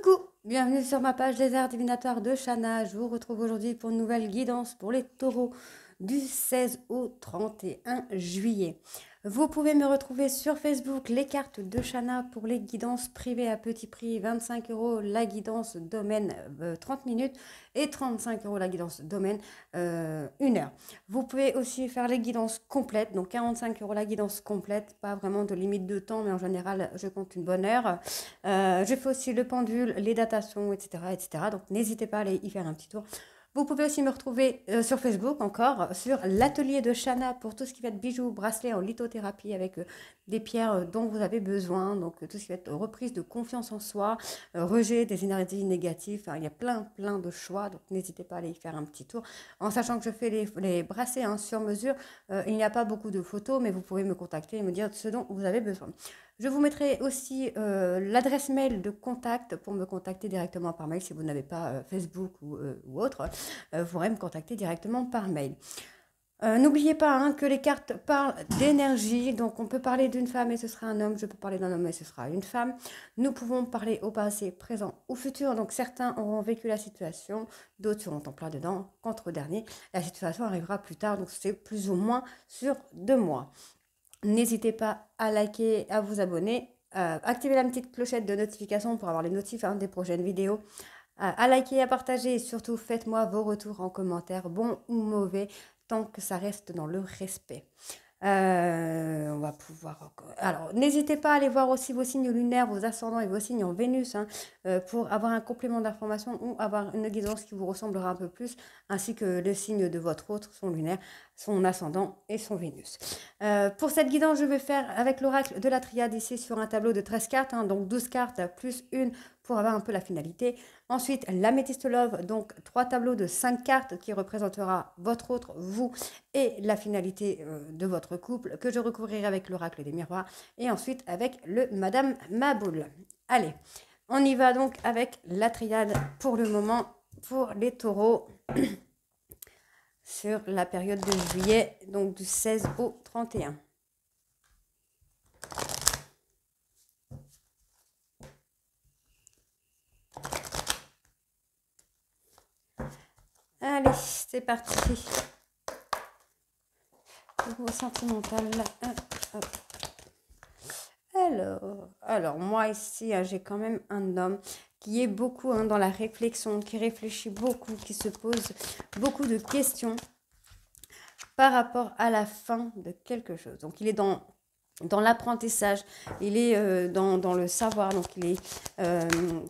Coucou, bienvenue sur ma page Les Arts Divinatoires de Shana. Je vous retrouve aujourd'hui pour une nouvelle guidance pour les taureaux du 16 au 31 juillet. Vous pouvez me retrouver sur Facebook, les cartes de Shana pour les guidances privées à petit prix, 25 € la guidance domaine 30 minutes et 35 € la guidance domaine 1 heure. Vous pouvez aussi faire les guidances complètes, donc 45 € la guidance complète, pas vraiment de limite de temps, mais en général je compte une bonne heure. Je fais aussi le pendule, les datations, etc. etc. Donc n'hésitez pas à aller y faire un petit tour. Vous pouvez aussi me retrouver sur Facebook encore, sur l'atelier de Shana pour tout ce qui va être bijoux, bracelets en lithothérapie avec des pierres dont vous avez besoin. Donc tout ce qui va être reprise de confiance en soi, rejet des énergies négatives. Enfin, il y a plein de choix. Donc n'hésitez pas à aller y faire un petit tour. En sachant que je fais les bracelets sur mesure, il n'y a pas beaucoup de photos, mais vous pouvez me contacter et me dire ce dont vous avez besoin. Je vous mettrai aussi l'adresse mail de contact pour me contacter directement par mail si vous n'avez pas Facebook ou autre. Vous pourrez me contacter directement par mail. N'oubliez pas que les cartes parlent d'énergie, donc on peut parler d'une femme et ce sera un homme, je peux parler d'un homme et ce sera une femme. Nous pouvons parler au passé, présent ou futur, donc certains auront vécu la situation, d'autres seront en plein dedans, contre dernier. La situation arrivera plus tard, donc c'est plus ou moins sur 2 mois. N'hésitez pas à liker, à vous abonner, activer la petite clochette de notification pour avoir les notifs des prochaines vidéos, à liker, à partager et surtout faites-moi vos retours en commentaire, bons ou mauvais, tant que ça reste dans le respect. On va pouvoir... Alors, n'hésitez pas à aller voir aussi vos signes lunaires, vos ascendants et vos signes en Vénus pour avoir un complément d'information ou avoir une guidance qui vous ressemblera un peu plus, ainsi que le signe de votre autre, son lunaire, son ascendant et son Vénus. Pour cette guidance, je vais faire avec l'oracle de la triade ici sur un tableau de 13 cartes, donc 12 cartes plus une pour avoir un peu la finalité. Ensuite, l'améthyste love, donc 3 tableaux de 5 cartes qui représentera votre autre, vous et la finalité de votre couple que je recouvrirai avec l'oracle des miroirs et ensuite avec le Madame Maboul. Allez, on y va donc avec la triade pour le moment pour les taureaux sur la période de juillet, donc du 16 au 31. Allez, c'est parti. Le sentimental. Alors moi ici, j'ai quand même un homme qui est beaucoup dans la réflexion, qui réfléchit beaucoup, qui se pose beaucoup de questions par rapport à la fin de quelque chose. Donc il est dans l'apprentissage, il est dans le savoir, donc il est,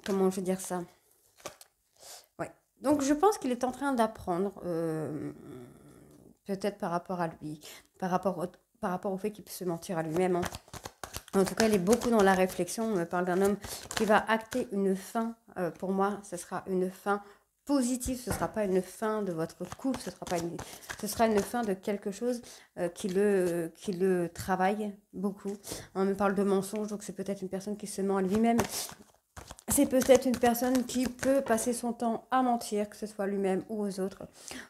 comment je veux dire ça? Ouais. Donc je pense qu'il est en train d'apprendre, peut-être par rapport à lui, par rapport au fait qu'il peut se mentir à lui-même. En tout cas, il est beaucoup dans la réflexion. On me parle d'un homme qui va acter une fin. Pour moi, ce sera une fin positive. Ce ne sera pas une fin de votre couple. Ce sera une fin de quelque chose qui le travaille beaucoup. On me parle de mensonge, donc c'est peut-être une personne qui se ment à lui-même. C'est peut-être une personne qui peut passer son temps à mentir, que ce soit lui-même ou aux autres.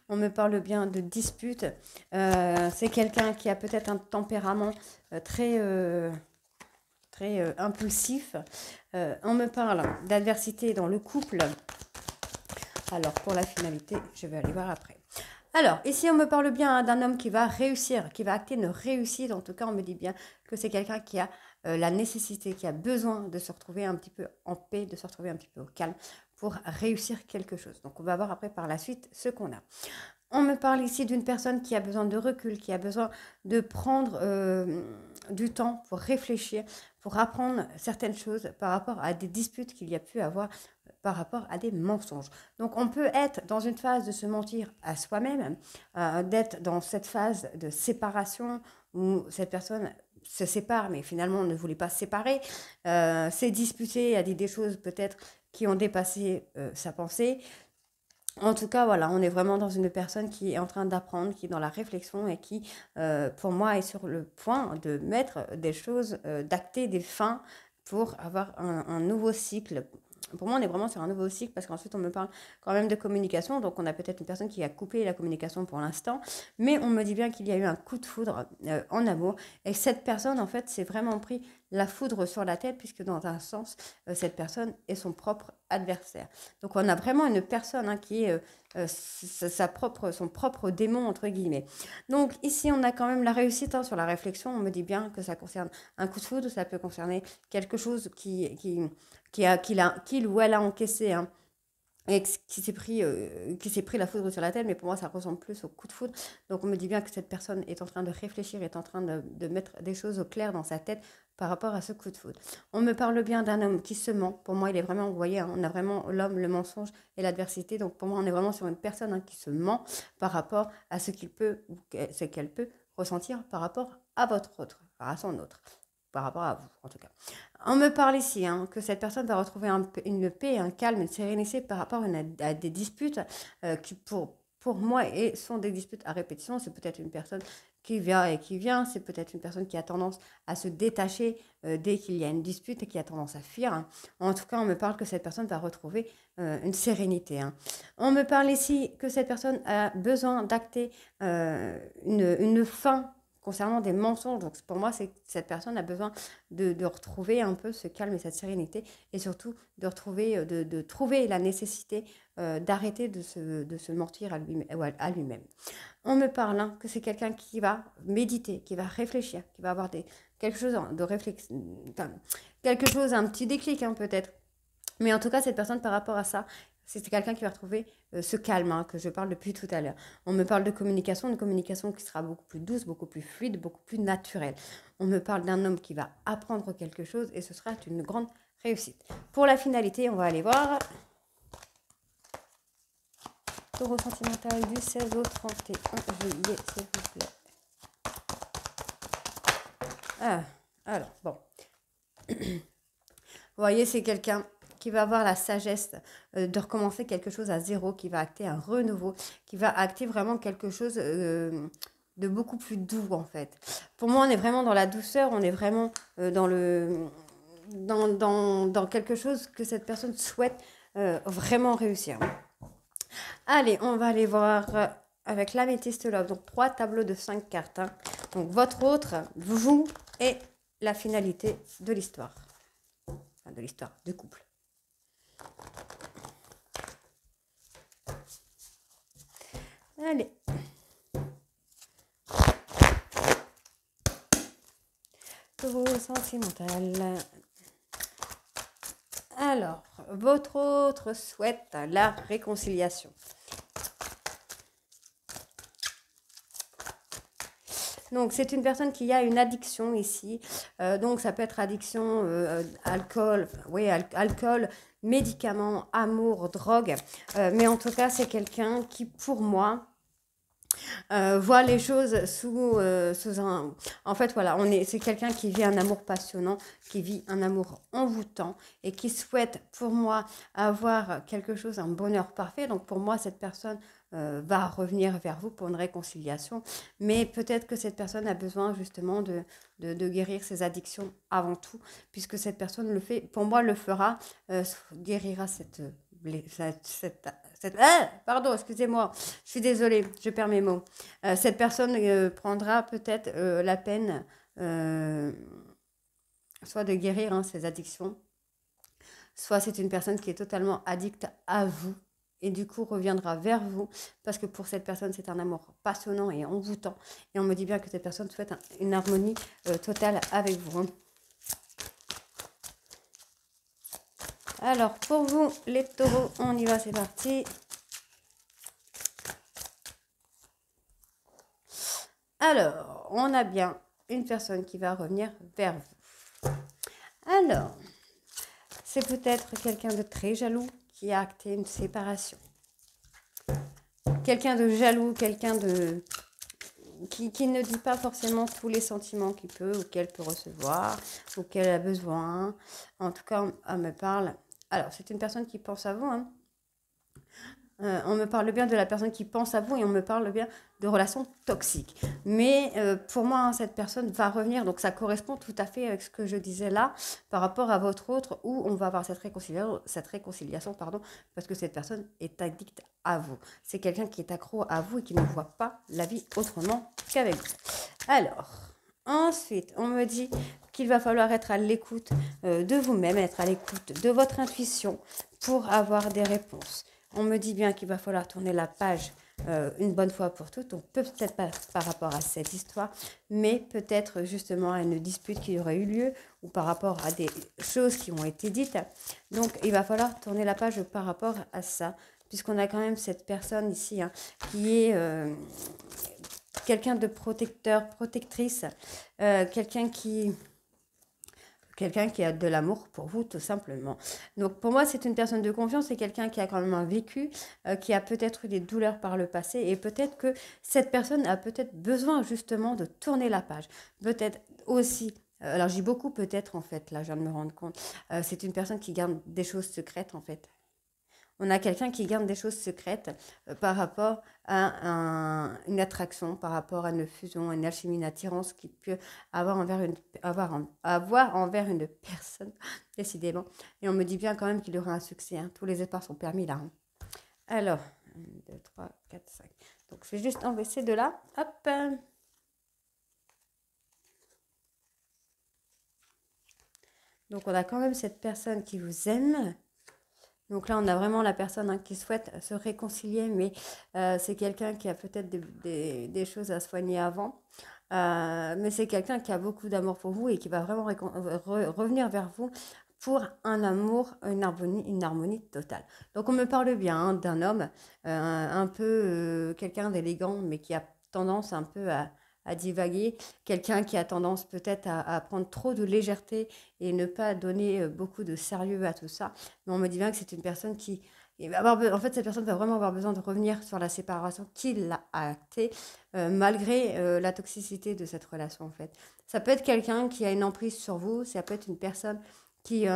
On me parle bien de disputes. C'est quelqu'un qui a peut-être un tempérament très impulsif. On me parle d'adversité dans le couple. Alors, pour la finalité, je vais aller voir après. Alors, ici, on me parle bien d'un homme qui va réussir, qui va acter une réussite. En tout cas, on me dit bien que c'est quelqu'un qui a la nécessité, qui a besoin de se retrouver un petit peu en paix, de se retrouver un petit peu au calme pour réussir quelque chose. Donc, on va voir après par la suite ce qu'on a. On me parle ici d'une personne qui a besoin de recul, qui a besoin de prendre du temps pour réfléchir, pour apprendre certaines choses par rapport à des disputes qu'il y a pu avoir, par rapport à des mensonges. Donc on peut être dans une phase de se mentir à soi-même, d'être dans cette phase de séparation où cette personne se sépare, mais finalement ne voulait pas se séparer, s'est disputée, a dit des choses peut-être qui ont dépassé sa pensée. En tout cas, voilà, on est vraiment dans une personne qui est en train d'apprendre, qui est dans la réflexion et qui, pour moi, est sur le point de mettre des choses, d'acter des fins pour avoir un nouveau cycle. Pour moi, on est vraiment sur un nouveau cycle parce qu'ensuite, on me parle quand même de communication. Donc, on a peut-être une personne qui a coupé la communication pour l'instant. Mais on me dit bien qu'il y a eu un coup de foudre en amour. Et cette personne, en fait, s'est vraiment pris la foudre sur la tête, puisque dans un sens, cette personne est son propre adversaire. Donc on a vraiment une personne hein, qui est son propre démon, entre guillemets. Donc ici, on a quand même la réussite hein, sur la réflexion. On me dit bien que ça concerne un coup de foudre, ça peut concerner quelque chose qu'il ou elle a encaissé. Hein, et qui s'est pris la foudre sur la tête, mais pour moi ça ressemble plus au coup de foudre. Donc on me dit bien que cette personne est en train de réfléchir, est en train de mettre des choses au clair dans sa tête par rapport à ce coup de foudre. On me parle bien d'un homme qui se ment. Pour moi il est vraiment, vous voyez, hein, on a vraiment l'homme, le mensonge et l'adversité. Donc pour moi on est vraiment sur une personne hein, qui se ment par rapport à ce qu'il peut ou ce qu'elle peut ressentir par rapport à votre autre, à son autre, par rapport à vous en tout cas. On me parle ici hein, que cette personne va retrouver une paix, un calme, une sérénité par rapport à des disputes qui pour moi sont des disputes à répétition. C'est peut-être une personne qui vient et qui vient, c'est peut-être une personne qui a tendance à se détacher dès qu'il y a une dispute et qui a tendance à fuir. Hein. En tout cas, on me parle que cette personne va retrouver une sérénité. Hein. On me parle ici que cette personne a besoin d'acter une fin concernant des mensonges. Donc pour moi, cette personne a besoin de retrouver un peu ce calme et cette sérénité et surtout de retrouver, de trouver la nécessité d'arrêter de se mentir à lui-même. On me parle hein, que c'est quelqu'un qui va méditer, qui va réfléchir, qui va avoir quelque chose de réflexion, quelque chose, un petit déclic hein, peut-être. Mais en tout cas, cette personne, par rapport à ça, c'est quelqu'un qui va retrouver ce calme hein, que je parle depuis tout à l'heure. On me parle de communication, une communication qui sera beaucoup plus douce, beaucoup plus fluide, beaucoup plus naturelle. On me parle d'un homme qui va apprendre quelque chose et ce sera une grande réussite. Pour la finalité, on va aller voir Taureau sentimental du 16 au 31 juillet, s'il vous plaît. Ah, alors, bon. Vous voyez, c'est quelqu'un qui va avoir la sagesse de recommencer quelque chose à zéro, qui va acter un renouveau, qui va acter vraiment quelque chose de beaucoup plus doux en fait. Pour moi, on est vraiment dans la douceur, on est vraiment dans quelque chose que cette personne souhaite vraiment réussir. Allez, on va aller voir avec l'Améthyste Love, donc 3 tableaux de 5 cartes. Hein. Donc votre autre, vous et la finalité de l'histoire. Enfin, de l'histoire du couple. Allez. Taureau sentimental. Alors, votre autre souhaite la réconciliation. Donc, c'est une personne qui a une addiction ici. Donc, ça peut être addiction, alcool, oui, alcool, médicaments, amour, drogue. Mais en tout cas, c'est quelqu'un qui, pour moi, voit les choses sous un... En fait, voilà, c'est quelqu'un qui vit un amour passionnant, qui vit un amour envoûtant et qui souhaite, pour moi, avoir quelque chose, un bonheur parfait. Donc, pour moi, cette personne va revenir vers vous pour une réconciliation. Mais peut-être que cette personne a besoin, justement, de guérir ses addictions avant tout, puisque cette personne le fait, pour moi, le fera, guérira pardon, excusez-moi, je suis désolée, je perds mes mots. Cette personne prendra peut-être la peine soit de guérir hein, ses addictions, soit c'est une personne qui est totalement addicte à vous et du coup reviendra vers vous parce que pour cette personne c'est un amour passionnant et envoûtant et on me dit bien que cette personne souhaite une harmonie totale avec vous. Hein. Alors, pour vous, les taureaux, on y va, c'est parti. Alors, on a bien une personne qui va revenir vers vous. Alors, c'est peut-être quelqu'un de très jaloux qui a acté une séparation. Quelqu'un de jaloux, quelqu'un de... Qui ne dit pas forcément tous les sentiments qu'il peut ou qu'elle peut recevoir ou qu'elle a besoin. En tout cas, on me parle... Alors, c'est une personne qui pense à vous. Hein. On me parle bien de la personne qui pense à vous et on me parle bien de relations toxiques. Mais pour moi, hein, cette personne va revenir. Donc, ça correspond tout à fait avec ce que je disais là par rapport à votre autre où on va avoir cette réconciliation, parce que cette personne est addicte à vous. C'est quelqu'un qui est accro à vous et qui ne voit pas la vie autrement qu'avec vous. Alors... Ensuite, on me dit qu'il va falloir être à l'écoute de vous-même, être à l'écoute de votre intuition pour avoir des réponses. On me dit bien qu'il va falloir tourner la page une bonne fois pour toutes, donc peut-être pas par rapport à cette histoire, mais peut-être justement à une dispute qui aurait eu lieu ou par rapport à des choses qui ont été dites. Donc il va falloir tourner la page par rapport à ça, puisqu'on a quand même cette personne ici qui est quelqu'un de protecteur, protectrice, quelqu'un qui a de l'amour pour vous, tout simplement. Donc, pour moi, c'est une personne de confiance, c'est quelqu'un qui a quand même un vécu, qui a peut-être eu des douleurs par le passé, et peut-être que cette personne a peut-être besoin, justement, de tourner la page. Peut-être aussi, alors j'ai beaucoup peut-être, en fait, là, je viens de me rendre compte, c'est une personne qui garde des choses secrètes, en fait. On a quelqu'un qui garde des choses secrètes par rapport à une attraction, par rapport à une fusion, une alchimie, une attirance qu'il peut avoir envers une personne, décidément. Et on me dit bien quand même qu'il y aura un succès. Tous les efforts sont permis là. Alors, 1, 2, 3, 4, 5. Donc, je vais juste enlever ces deux-là. Hop. Donc, on a quand même cette personne qui vous aime. Donc là, on a vraiment la personne qui souhaite se réconcilier, mais c'est quelqu'un qui a peut-être des choses à soigner avant. Mais c'est quelqu'un qui a beaucoup d'amour pour vous et qui va vraiment revenir vers vous pour un amour, une harmonie totale. Donc on me parle bien d'un homme, un peu quelqu'un d'élégant, mais qui a tendance un peu à divaguer, quelqu'un qui a tendance peut-être à prendre trop de légèreté et ne pas donner beaucoup de sérieux à tout ça. Mais on me dit bien que c'est une personne qui... En fait, cette personne va vraiment avoir besoin de revenir sur la séparation qu'il a actée, malgré la toxicité de cette relation, en fait. Ça peut être quelqu'un qui a une emprise sur vous, ça peut être une personne qui,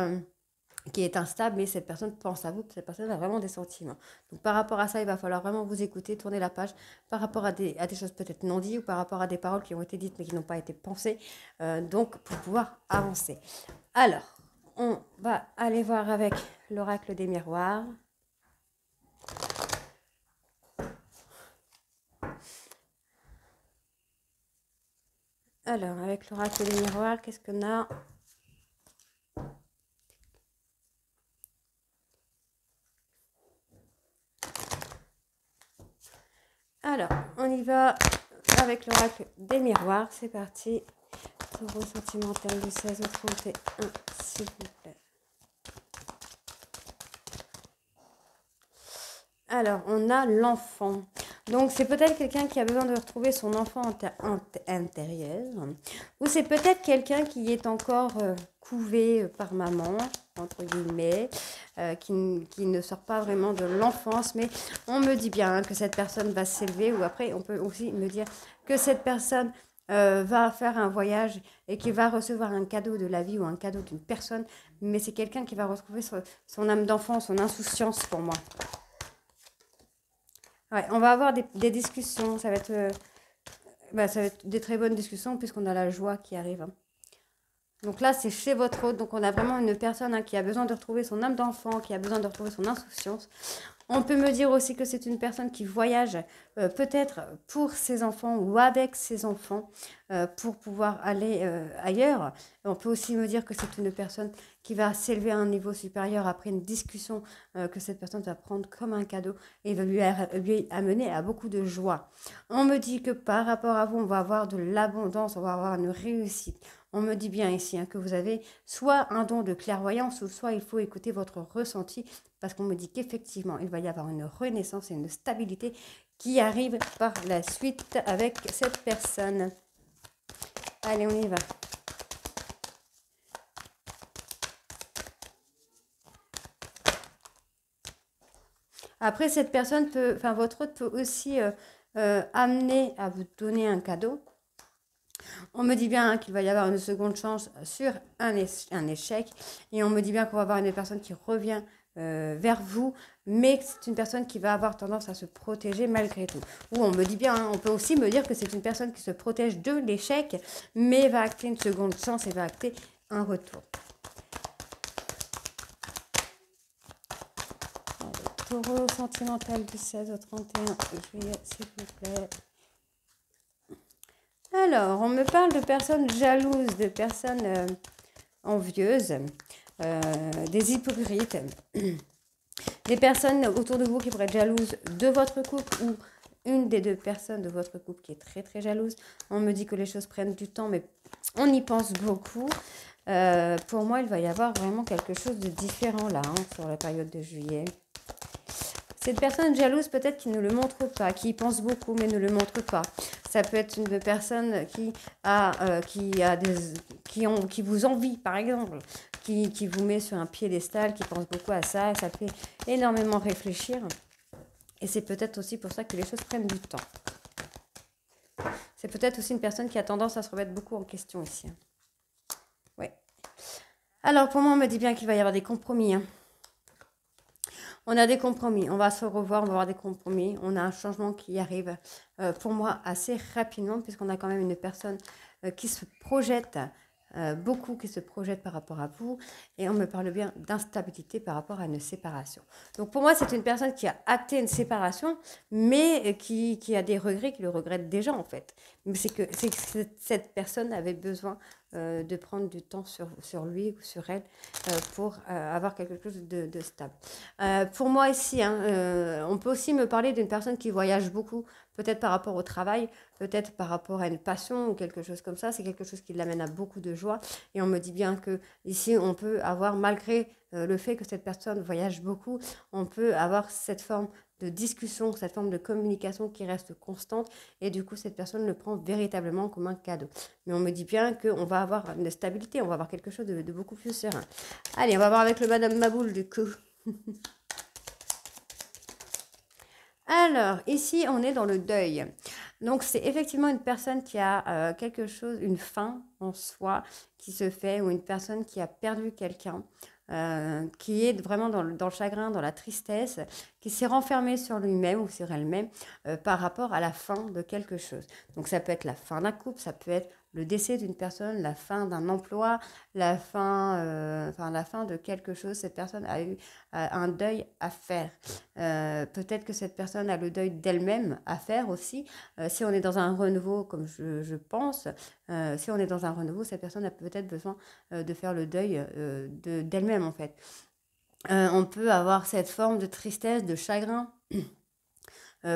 qui est instable, mais cette personne pense à vous, cette personne a vraiment des sentiments. Donc par rapport à ça, il va falloir vraiment vous écouter, tourner la page par rapport à des choses peut-être non dites ou par rapport à des paroles qui ont été dites mais qui n'ont pas été pensées, donc pour pouvoir avancer. Alors, on va aller voir avec l'oracle des miroirs. Alors, avec l'oracle des miroirs, qu'est-ce qu'on a? Alors, on y va avec l'oracle des miroirs. C'est parti. Taureau sentimental du 16 au 31, s'il vous plaît. Alors, on a l'enfant. Donc, c'est peut-être quelqu'un qui a besoin de retrouver son enfant intérieur. Ou c'est peut-être quelqu'un qui est encore couvé par maman, entre guillemets, qui ne sort pas vraiment de l'enfance. Mais on me dit bien que cette personne va s'élever. Ou après, on peut aussi me dire que cette personne va faire un voyage et qui va recevoir un cadeau de la vie ou un cadeau d'une personne. Mais c'est quelqu'un qui va retrouver son âme d'enfant, son insouciance pour moi. Ouais, on va avoir des discussions, ça va être des très bonnes discussions puisqu'on a la joie qui arrive. Donc là, c'est chez votre hôte, donc on a vraiment une personne qui a besoin de retrouver son âme d'enfant, qui a besoin de retrouver son insouciance. On peut me dire aussi que c'est une personne qui voyage peut-être pour ses enfants ou avec ses enfants pour pouvoir aller ailleurs. On peut aussi me dire que c'est une personne qui va s'élever à un niveau supérieur après une discussion que cette personne va prendre comme un cadeau et va lui amener à beaucoup de joie. On me dit que par rapport à vous, on va avoir de l'abondance, on va avoir une réussite. On me dit bien ici que vous avez soit un don de clairvoyance ou soit il faut écouter votre ressenti parce qu'on me dit qu'effectivement, il va y avoir une renaissance et une stabilité qui arrive par la suite avec cette personne. Allez, on y va. Après, cette personne peut, enfin, votre hôte peut aussi amener à vous donner un cadeau. On me dit bien qu'il va y avoir une seconde chance sur un échec. Et on me dit bien qu'on va avoir une personne qui revient vers vous, mais c'est une personne qui va avoir tendance à se protéger malgré tout. Ou on me dit bien, on peut aussi me dire que c'est une personne qui se protège de l'échec, mais va acter une seconde chance et va acter un retour. Taureau sentimental du 16 au 31 juillet, s'il vous plaît. Alors, on me parle de personnes jalouses, de personnes envieuses, des hypocrites, des personnes autour de vous qui pourraient être jalouses de votre couple ou une des deux personnes de votre couple qui est très très jalouse. On me dit que les choses prennent du temps, mais on y pense beaucoup. Pour moi, il va y avoir vraiment quelque chose de différent là, sur la période de juillet. Cette personne jalouse, peut-être qui ne le montre pas, qui y pense beaucoup mais ne le montre pas. Ça peut être une personne qui vous envie, par exemple, qui vous met sur un piédestal, qui pense beaucoup à ça, et ça fait énormément réfléchir. Et c'est peut-être aussi pour ça que les choses prennent du temps. C'est peut-être aussi une personne qui a tendance à se remettre beaucoup en question ici. Ouais. Alors, pour moi, on me dit bien qu'il va y avoir des compromis. On a des compromis, on va se revoir, on va avoir des compromis. On a un changement qui arrive, pour moi, assez rapidement, puisqu'on a quand même une personne qui se projette, beaucoup qui se projette par rapport à vous. Et on me parle bien d'instabilité par rapport à une séparation. Donc pour moi, c'est une personne qui a acté une séparation, mais qui a des regrets, qui le regrette déjà en fait. Mais c'est que cette personne avait besoin de prendre du temps sur lui ou sur elle pour avoir quelque chose de stable. Pour moi ici, on peut aussi me parler d'une personne qui voyage beaucoup, peut-être par rapport au travail, peut-être par rapport à une passion ou quelque chose comme ça. C'est quelque chose qui l'amène à beaucoup de joie. Et on me dit bien que ici, on peut avoir, malgré le fait que cette personne voyage beaucoup, on peut avoir cette forme de discussion, cette forme de communication qui reste constante. Et du coup, cette personne le prend véritablement comme un cadeau. Mais on me dit bien qu'on va avoir une stabilité, on va avoir quelque chose de beaucoup plus serein. Allez, on va voir avec le Madame Maboule du coup. Alors, ici, on est dans le deuil. Donc, c'est effectivement une personne qui a quelque chose, une fin en soi qui se fait, ou une personne qui a perdu quelqu'un, qui est vraiment dans le chagrin, dans la tristesse, qui s'est renfermé sur lui-même ou sur elle-même par rapport à la fin de quelque chose. Donc, ça peut être la fin d'un couple, ça peut être le décès d'une personne, la fin d'un emploi, la fin de quelque chose. Cette personne a eu un deuil à faire. Peut-être que cette personne a le deuil d'elle-même à faire aussi. Si on est dans un renouveau, comme je pense, si on est dans un renouveau, cette personne a peut-être besoin de faire le deuil d'elle-même en fait. On peut avoir cette forme de tristesse, de chagrin.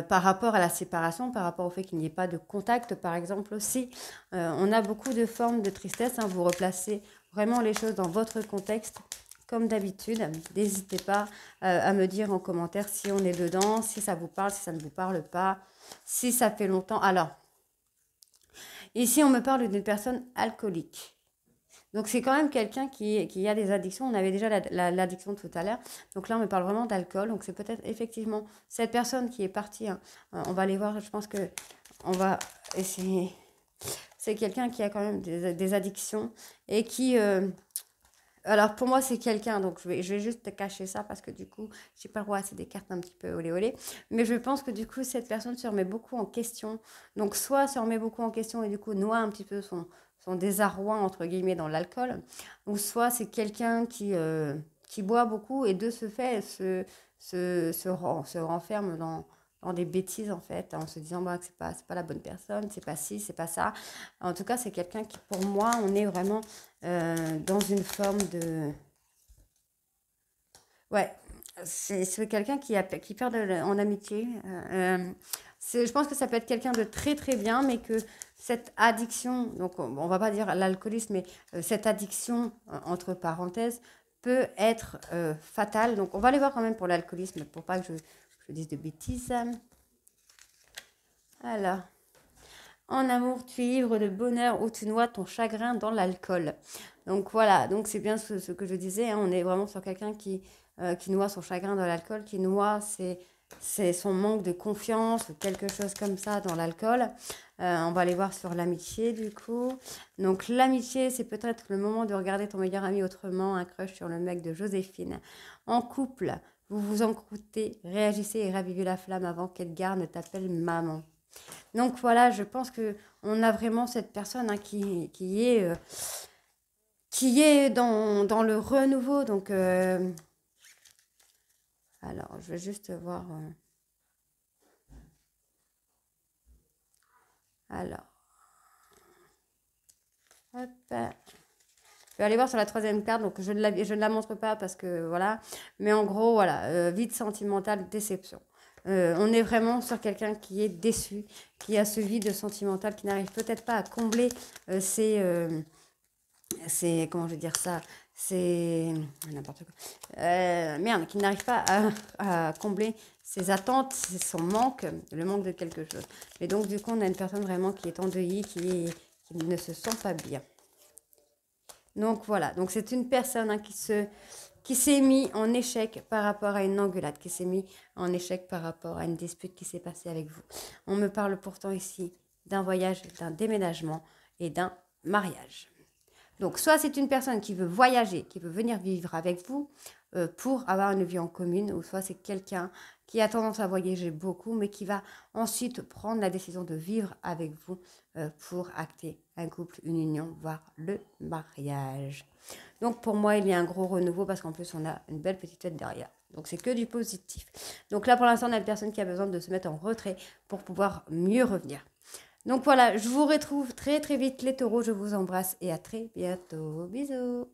Par rapport à la séparation, par rapport au fait qu'il n'y ait pas de contact, par exemple aussi. On a beaucoup de formes de tristesse. Vous replacez vraiment les choses dans votre contexte, comme d'habitude. N'hésitez pas à me dire en commentaire si on est dedans, si ça vous parle, si ça ne vous parle pas, si ça fait longtemps. Alors, ici, on me parle d'une personne alcoolique. Donc, c'est quand même quelqu'un qui a des addictions. On avait déjà l'addiction tout à l'heure. Donc là, on me parle vraiment d'alcool. Donc, c'est peut-être effectivement cette personne qui est partie. On va aller voir. Je pense que on va essayer. C'est quelqu'un qui a quand même des addictions et qui... alors, pour moi, c'est quelqu'un. Donc, je vais juste cacher ça parce que du coup, je n'ai pas le droit. C'est des cartes un petit peu olé olé. Mais je pense que du coup, cette personne se remet beaucoup en question. Donc, soit se remet beaucoup en question et du coup, noie un petit peu son désarroi, entre guillemets, dans l'alcool. Ou soit c'est quelqu'un qui boit beaucoup et de ce fait se renferme dans des bêtises, en fait, en se disant bah, que c'est pas la bonne personne, c'est pas ci, c'est pas ça. En tout cas, c'est quelqu'un qui, pour moi, on est vraiment dans une forme de... Ouais, c'est quelqu'un qui perd en amitié. Je pense que ça peut être quelqu'un de très très bien, mais que cette addiction, donc on va pas dire l'alcoolisme, mais cette addiction, entre parenthèses, peut être fatale. Donc on va aller voir quand même pour l'alcoolisme, pour pas que je dise de bêtises. Alors, en amour, tu es ivre de bonheur ou tu noies ton chagrin dans l'alcool. Donc voilà, donc c'est bien ce que je disais, on est vraiment sur quelqu'un qui noie son chagrin dans l'alcool, qui noie c'est son manque de confiance ou quelque chose comme ça dans l'alcool. On va aller voir sur l'amitié du coup. Donc l'amitié, c'est peut-être le moment de regarder ton meilleur ami autrement, un crush sur le mec de Joséphine. En couple, vous vous encroutez, réagissez et ravivez la flamme avant qu'Edgar ne t'appelle maman. Donc voilà, je pense que on a vraiment cette personne qui est dans le renouveau. Donc, alors, je vais juste voir. Alors, Hop. Je vais aller voir sur la troisième carte, donc je ne la montre pas parce que voilà. Mais en gros, voilà, vide sentimental, déception. On est vraiment sur quelqu'un qui est déçu, qui a ce vide sentimental, qui n'arrive peut-être pas à combler comment je vais dire ça, c'est n'importe quoi. Merde, qui n'arrive pas à combler ses attentes, son manque, le manque de quelque chose. Et donc, du coup, on a une personne vraiment qui est endeuillée, qui ne se sent pas bien. Donc, voilà. Donc, c'est une personne hein, qui s'est mis en échec par rapport à une engueulade, qui s'est mis en échec par rapport à une dispute qui s'est passée avec vous. On me parle pourtant ici d'un voyage, d'un déménagement et d'un mariage. Donc, soit c'est une personne qui veut voyager, qui veut venir vivre avec vous pour avoir une vie en commune, ou soit c'est quelqu'un qui a tendance à voyager beaucoup, mais qui va ensuite prendre la décision de vivre avec vous pour acter un couple, une union, voire le mariage. Donc, pour moi, il y a un gros renouveau parce qu'en plus, on a une belle petite tête derrière. Donc, c'est que du positif. Donc là, pour l'instant, on a une personne qui a besoin de se mettre en retrait pour pouvoir mieux revenir. Donc voilà, je vous retrouve très très vite les taureaux, je vous embrasse et à très bientôt. Bisous.